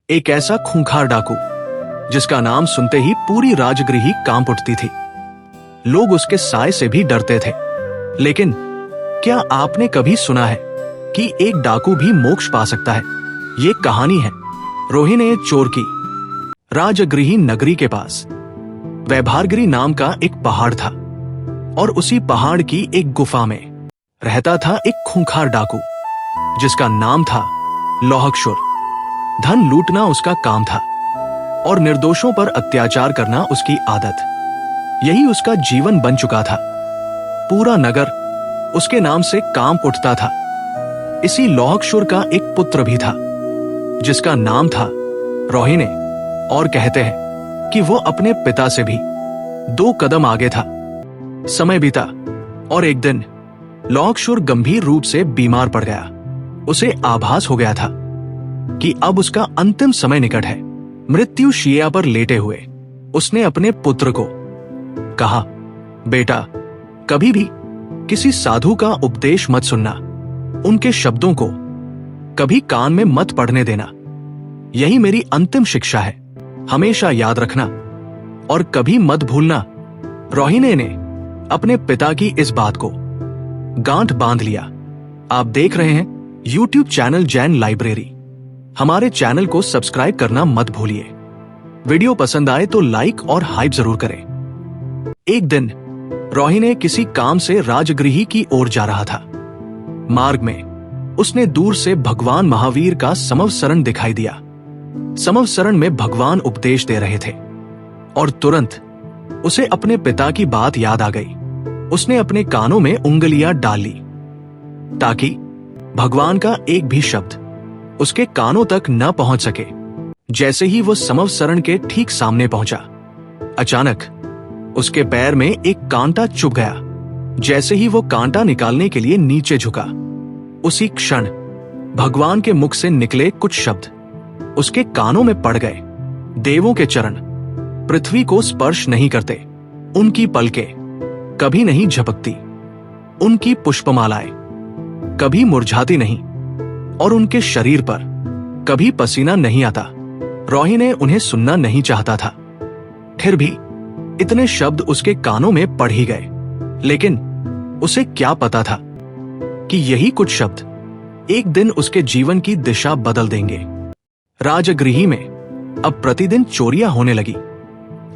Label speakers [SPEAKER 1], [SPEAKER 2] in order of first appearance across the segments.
[SPEAKER 1] एक ऐसा खूंखार डाकू जिसका नाम सुनते ही पूरी राजगृही कांप उठती थी। लोग उसके साय से भी डरते थे। लेकिन क्या आपने कभी सुना है कि एक डाकू भी मोक्ष पा सकता है? ये कहानी है रोहिणी चोर की। राजगृही नगरी के पास वैभारगिरी नाम का एक पहाड़ था और उसी पहाड़ की एक गुफा में रहता था एक खूंखार डाकू जिसका नाम था लोहक्षुर। धन लूटना उसका काम था और निर्दोषों पर अत्याचार करना उसकी आदत। यही उसका जीवन बन चुका था। पूरा नगर उसके नाम से कांप उठता था। इसी लोहक्षुर का एक पुत्र भी था जिसका नाम था रोहिणी, और कहते हैं कि वो अपने पिता से भी 2 कदम आगे था। समय बीता और एक दिन लोहक्षुर गंभीर रूप से बीमार पड़ गया। उसे आभास हो गया था कि अब उसका अंतिम समय निकट है। मृत्यु शैया पर लेटे हुए उसने अपने पुत्र को कहा, बेटा, कभी भी किसी साधु का उपदेश मत सुनना। उनके शब्दों को कभी कान में मत पड़ने देना। यही मेरी अंतिम शिक्षा है। हमेशा याद रखना और कभी मत भूलना। रोहिणी ने अपने पिता की इस बात को गांठ बांध लिया। आप देख रहे हैं YouTube चैनल जैन लाइब्रेरी। हमारे चैनल को सब्सक्राइब करना मत भूलिए। वीडियो पसंद आए तो लाइक और हाइप जरूर करें। एक दिन रोहिणी किसी काम से राजगृही की ओर जा रहा था। मार्ग में उसने दूर से भगवान महावीर का समवसरण दिखाई दिया। समवसरण में भगवान उपदेश दे रहे थे और तुरंत उसे अपने पिता की बात याद आ गई। उसने अपने कानों में उंगलियां डाल ली ताकि भगवान का एक भी शब्द उसके कानों तक न पहुंच सके। जैसे ही वो समवसरण के ठीक सामने पहुंचा, अचानक उसके पैर में एक कांटा चुभ गया। जैसे ही वो कांटा निकालने के लिए नीचे झुका, उसी क्षण भगवान के मुख से निकले कुछ शब्द उसके कानों में पड़ गए। देवों के चरण पृथ्वी को स्पर्श नहीं करते, उनकी पलकें कभी नहीं झपकती, उनकी पुष्पमालाएं कभी मुरझाती नहीं और उनके शरीर पर कभी पसीना नहीं आता। रोहिणी उन्हें सुनना नहीं चाहता था। फिर भी इतने शब्द उसके कानों में पड़ ही गए। लेकिन उसे क्या पता था कि यही कुछ शब्द एक दिन उसके जीवन की दिशा बदल देंगे। राजगृही में अब प्रतिदिन चोरियां होने लगी।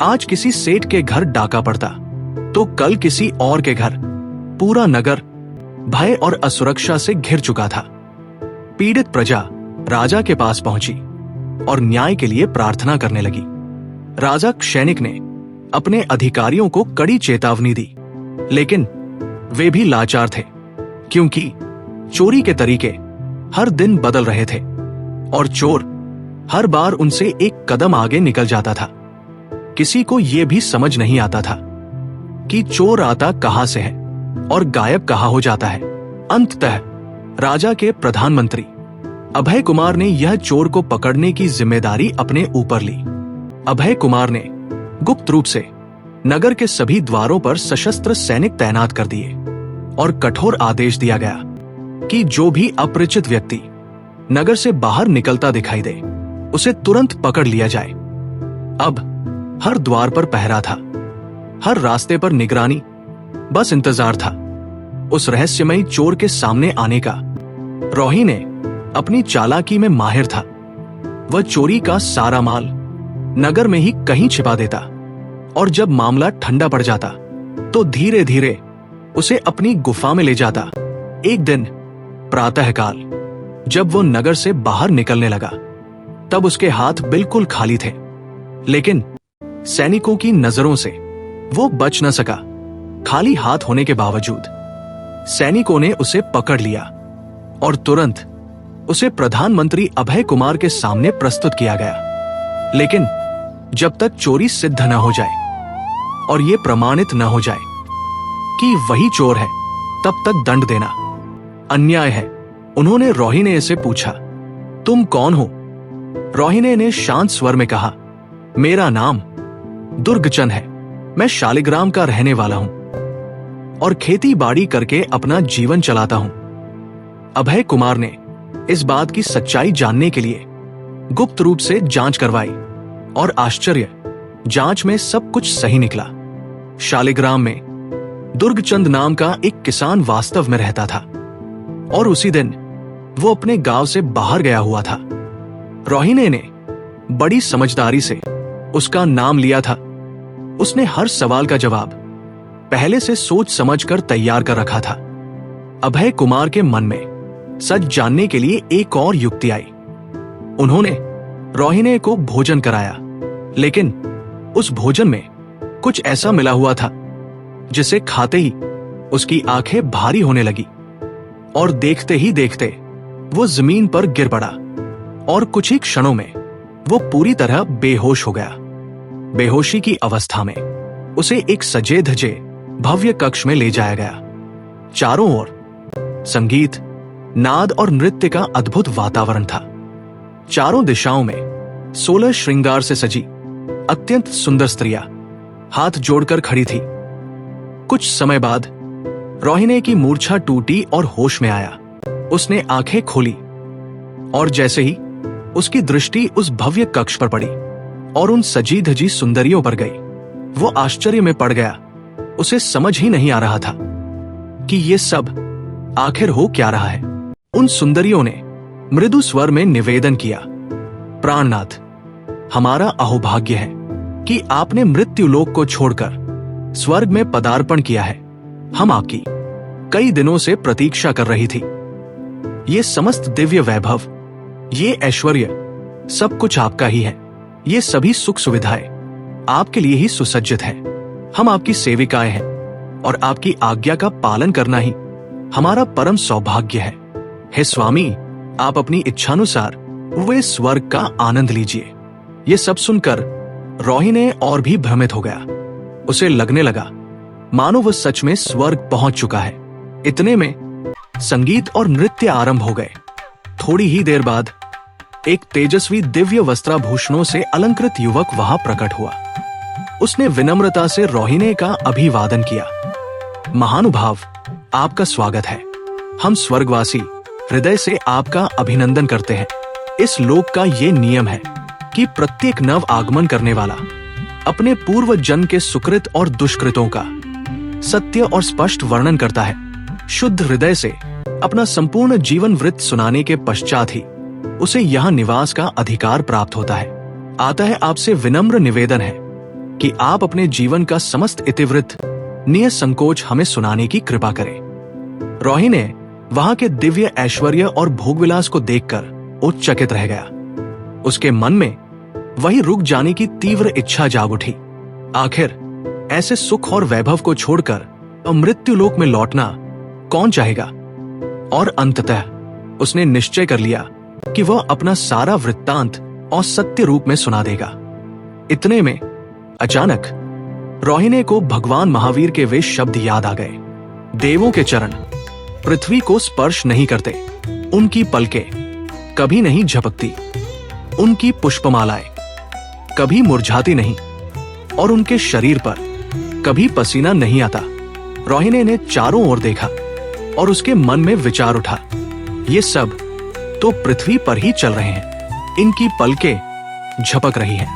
[SPEAKER 1] आज किसी सेठ के घर डाका पड़ता तो कल किसी और के घर। पूरा नगर भय और असुरक्षा से घिर चुका था। पीड़ित प्रजा राजा के पास पहुंची और न्याय के लिए प्रार्थना करने लगी। राजा क्षैनिक ने अपने अधिकारियों को कड़ी चेतावनी दी, लेकिन वे भी लाचार थे क्योंकि चोरी के तरीके हर दिन बदल रहे थे और चोर हर बार उनसे एक कदम आगे निकल जाता था। किसी को यह भी समझ नहीं आता था कि चोर आता कहां से है और गायब कहां हो जाता है। अंततः राजा के प्रधानमंत्री अभय कुमार ने यह चोर को पकड़ने की जिम्मेदारी अपने ऊपर ली। अभय कुमार ने गुप्त रूप से नगर के सभी द्वारों पर सशस्त्र सैनिक तैनात कर दिए और कठोर आदेश दिया गया कि जो भी अपरिचित व्यक्ति नगर से बाहर निकलता दिखाई दे, उसे तुरंत पकड़ लिया जाए। अब हर द्वार पर पहरा था, हर रास्ते पर निगरानी, बस इंतजार था उस रहस्यमयी चोर के सामने आने का। रोहिणी अपनी चालाकी में माहिर था। वह चोरी का सारा माल नगर में ही कहीं छिपा देता और जब मामला ठंडा पड़ जाता तो धीरे धीरे उसे अपनी गुफा में ले जाता। एक दिन प्रातःकाल जब वो नगर से बाहर निकलने लगा, तब उसके हाथ बिल्कुल खाली थे। लेकिन सैनिकों की नजरों से वो बच न सका। खाली हाथ होने के बावजूद सैनिकों ने उसे पकड़ लिया और तुरंत उसे प्रधानमंत्री अभय कुमार के सामने प्रस्तुत किया गया। लेकिन जब तक चोरी सिद्ध न हो जाए और ये प्रमाणित न हो जाए कि वही चोर है, तब तक दंड देना अन्याय है। उन्होंने रोहिणी से पूछा, तुम कौन हो? रोहिणी ने शांत स्वर में कहा, मेरा नाम दुर्गचन है। मैं शालिग्राम का रहने वाला हूं और खेती बाड़ी करके अपना जीवन चलाता हूं। अभय कुमार ने इस बात की सच्चाई जानने के लिए गुप्त रूप से जांच करवाई और आश्चर्य, जांच में सब कुछ सही निकला। शालिग्राम में दुर्गचंद नाम का एक किसान वास्तव में रहता था और उसी दिन वो अपने गांव से बाहर गया हुआ था। रोहिणी ने बड़ी समझदारी से उसका नाम लिया था। उसने हर सवाल का जवाब पहले से सोच समझ कर तैयार कर रखा था। अभय कुमार के मन में सच जानने के लिए एक और युक्ति आई। उन्होंने रोहिणी को भोजन कराया, लेकिन उस भोजन में कुछ ऐसा मिला हुआ था जिसे खाते ही उसकी आंखें भारी होने लगी और देखते ही देखते वो जमीन पर गिर पड़ा और कुछ ही क्षणों में वो पूरी तरह बेहोश हो गया। बेहोशी की अवस्था में उसे एक सजे धजे भव्य कक्ष में ले जाया गया। चारों ओर संगीत, नाद और नृत्य का अद्भुत वातावरण था। चारों दिशाओं में 16 श्रृंगार से सजी अत्यंत सुंदर स्त्रियां हाथ जोड़कर खड़ी थी। कुछ समय बाद रोहिणी की मूर्छा टूटी और होश में आया। उसने आंखें खोली और जैसे ही उसकी दृष्टि उस भव्य कक्ष पर पड़ी और उन सजी धजी सुंदरियों पर गई, वो आश्चर्य में पड़ गया। उसे समझ ही नहीं आ रहा था कि ये सब आखिर हो क्या रहा है। उन सुंदरियों ने मृदु स्वर में निवेदन किया, प्राणनाथ, हमारा अहोभाग्य है कि आपने मृत्युलोक को छोड़कर स्वर्ग में पदार्पण किया है। हम आपकी कई दिनों से प्रतीक्षा कर रही थी। ये समस्त दिव्य वैभव, ये ऐश्वर्य, सब कुछ आपका ही है। ये सभी सुख सुविधाएं आपके लिए ही सुसज्जित है। हम आपकी सेविकाएं हैं और आपकी आज्ञा का पालन करना ही हमारा परम सौभाग्य है। हे स्वामी, आप अपनी इच्छानुसार वे स्वर्ग का आनंद लीजिए। ये सब सुनकर रोहिणी और भी भ्रमित हो गया। उसे लगने लगा मानो वह सच में स्वर्ग पहुंच चुका है। इतने में संगीत और नृत्य आरंभ हो गए। थोड़ी ही देर बाद एक तेजस्वी दिव्य वस्त्राभूषणों से अलंकृत युवक वहां प्रकट हुआ। उसने विनम्रता से रोहिणी का अभिवादन किया। महानुभाव, आपका स्वागत है। हम स्वर्गवासी हृदय से आपका अभिनंदन करते हैं। इस लोक का ये नियम है कि प्रत्येक नव आगमन करने वाला अपने पूर्व जन्म के सुकृत और दुष्कृतों का सत्य और स्पष्ट वर्णन करता है। शुद्ध हृदय से अपना संपूर्ण जीवन वृत्त सुनाने के पश्चात ही उसे यहाँ निवास का अधिकार प्राप्त होता है। आता है आपसे विनम्र निवेदन है कि आप अपने जीवन का समस्त इतिवृत्त निसंकोच हमें सुनाने की कृपा करें। रोहिणी वहां के दिव्य ऐश्वर्य और भोगविलास को देखकर उच्चकित रह गया। उसके मन में वही रुक जाने की तीव्र इच्छा जाग उठी। आखिर ऐसे सुख और वैभव को छोड़कर मृत्युलोक में लौटना कौन चाहेगा? और अंततः उसने निश्चय कर लिया कि वह अपना सारा वृत्तांत और सत्य रूप में सुना देगा। इतने में अचानक रोहिणी को भगवान महावीर के वे शब्द याद आ गए, देवों के चरण पृथ्वी को स्पर्श नहीं करते, उनकी पलकें कभी नहीं झपकती, उनकी पुष्पमालाएं कभी मुरझाती नहीं और उनके शरीर पर कभी पसीना नहीं आता। रोहिणी ने चारों ओर देखा और उसके मन में विचार उठा, ये सब तो पृथ्वी पर ही चल रहे हैं। इनकी पलकें झपक रही हैं,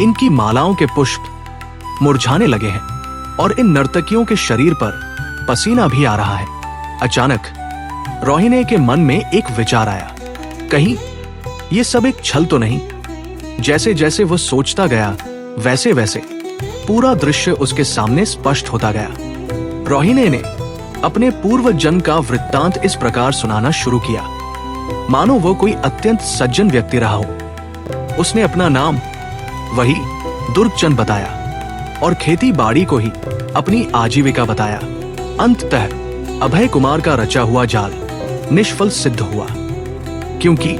[SPEAKER 1] इनकी मालाओं के पुष्प मुरझाने लगे हैं और इन नर्तकियों के शरीर पर पसीना भी आ रहा है। अचानक रोहिणी के मन में एक विचार आया, कहीं ये सब एक छल तो नहीं? जैसे जैसे वह सोचता गया वैसे वैसे पूरा दृश्य उसके सामने स्पष्ट होता गया। रोहिणी ने अपने पूर्व जन्म का वृत्तांत इस प्रकार सुनाना शुरू किया मानो वो कोई अत्यंत सज्जन व्यक्ति रहा हो। उसने अपना नाम वही दुर्गचंद बताया और खेती बाड़ी को ही अपनी आजीविका बताया। अंततः अभय कुमार का रचा हुआ जाल निष्फल सिद्ध हुआ, क्योंकि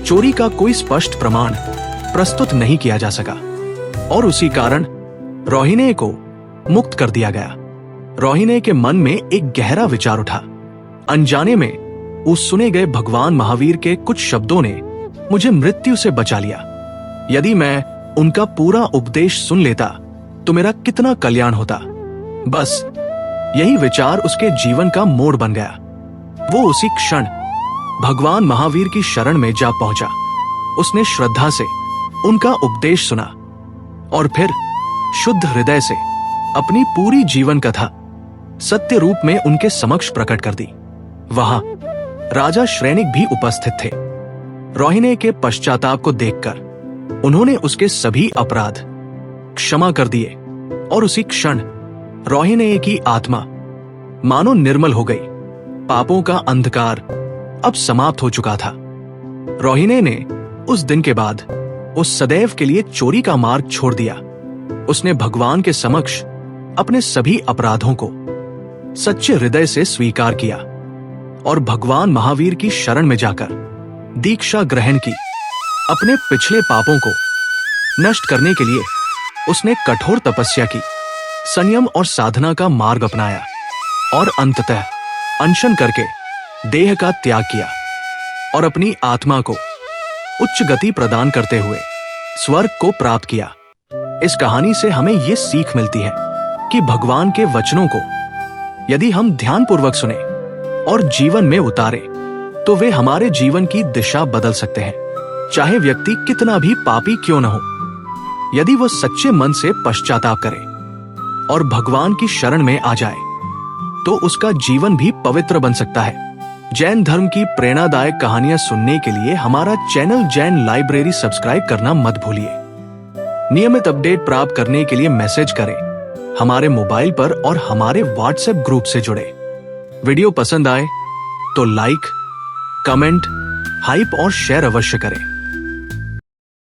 [SPEAKER 1] चोरी का कोई स्पष्ट प्रमाण प्रस्तुत नहीं किया जा सका और उसी कारण रोहिणी को मुक्त कर दिया गया। रोहिणी के मन में एक गहरा विचार उठा, अनजाने में उस सुने गए भगवान महावीर के कुछ शब्दों ने मुझे मृत्यु से बचा लिया। यदि मैं उनका पूरा उपदेश सुन लेता तो मेरा कितना कल्याण होता। बस यही विचार उसके जीवन का मोड़ बन गया। वो उसी क्षण भगवान महावीर की शरण में जा पहुंचा उसने श्रद्धा से उनका उपदेश सुना और फिर शुद्ध हृदय से अपनी पूरी जीवन कथा सत्य रूप में उनके समक्ष प्रकट कर दी। वहां राजा श्रेनिक भी उपस्थित थे। रोहिणी के पश्चाताप को देखकर उन्होंने उसके सभी अपराध क्षमा कर दिए और उसी क्षण रोहिणी की आत्मा मानो निर्मल हो गई। पापों का अंधकार अब समाप्त हो चुका था। रोहिणी ने उस दिन के बाद उस सदैव के लिए चोरी का मार्ग छोड़ दिया। उसने भगवान के समक्ष अपने सभी अपराधों को सच्चे हृदय से स्वीकार किया और भगवान महावीर की शरण में जाकर दीक्षा ग्रहण की। अपने पिछले पापों को नष्ट करने के लिए उसने कठोर तपस्या की, संयम और साधना का मार्ग अपनाया और अंततः अनशन करके देह का त्याग किया और अपनी आत्मा को उच्च गति प्रदान करते हुए स्वर्ग को प्राप्त किया। इस कहानी से हमें यह सीख मिलती है कि भगवान के वचनों को यदि हम ध्यानपूर्वक सुने और जीवन में उतारे तो वे हमारे जीवन की दिशा बदल सकते हैं। चाहे व्यक्ति कितना भी पापी क्यों न हो, यदि वह सच्चे मन से पश्चाताप करे और भगवान की शरण में आ जाए तो उसका जीवन भी पवित्र बन सकता है। जैन धर्म की प्रेरणादायक कहानियां सुनने के लिए हमारा चैनल जैन लाइब्रेरी सब्सक्राइब करना मत भूलिए। नियमित अपडेट प्राप्त करने के लिए मैसेज करें हमारे मोबाइल पर और हमारे व्हाट्सएप ग्रुप से जुड़े। वीडियो पसंद आए तो लाइक, कमेंट, हाइप और शेयर अवश्य करें।